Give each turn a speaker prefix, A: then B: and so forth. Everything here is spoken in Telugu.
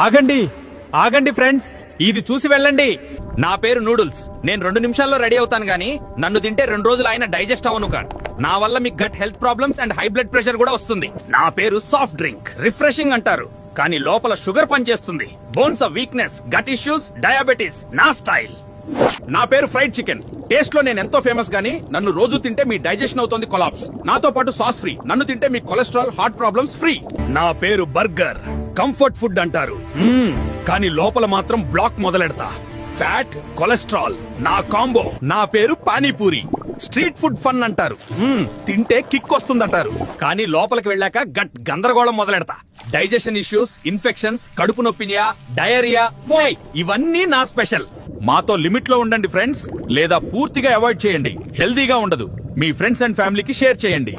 A: ఆగండి ఆగండి ఫ్రెండ్స్, ఇది చూసి వెళ్ళండి.
B: నా పేరు నూడిల్స్. నేను 2 నిమిషాల్లో రెడీ అవుతాను గానీ నన్ను తింటే 2 రోజులు అయినా డైజెస్ట్ అవ్వను కాదు. నా వల్ల మీకు gut health problems and high blood pressure కూడా వస్తుంది. నా పేరు సాఫ్ట్ డ్రింక్. రిఫ్రెషింగ్ అంటారు కానీ లోపల షుగర్ పనిచేస్తుంది. Bones of weakness, gut issues, diabetes నా స్టైల్. నా పేరు ఫ్రైడ్ చికెన్. టేస్ట్ లో నేను ఎంతో ఫేమస్ గానీ నన్ను రోజు తింటే మీ డైజెషన్ అవుతుంది కొలాప్స్. నాతో పాటు సాస్ ఫ్రీ. నన్ను తింటే మీ కొలెస్ట్రాల్, హార్ట్ ప్రాబ్లమ్స్ ఫ్రీ. నా పేరు బర్గర్. కంఫర్ట్ ఫుడ్ అంటారు కానీ లోపల మాత్రం బ్లాక్ మొదలెడతా. ఫ్యాట్, కొలెస్ట్రాల్ నా కాంబో. నా పేరు పానీపూరి. స్ట్రీట్ ఫుడ్ ఫన్ అంటారు. తింటే కిక్ వస్తుందంటారు కానీ లోపలికి వెళ్ళాక గట్ గందరగోళం మొదలెడతా. డైజెషన్ ఇష్యూస్, ఇన్ఫెక్షన్స్, కడుపు నొప్పినియా, డయేరియా ఇవన్నీ నా స్పెషల్. మాతో లిమిట్ లో ఉండండి ఫ్రెండ్స్, లేదా పూర్తిగా అవాయిడ్ చేయండి. హెల్దీగా ఉండదు. మీ ఫ్రెండ్స్ అండ్ ఫ్యామిలీకి షేర్ చేయండి.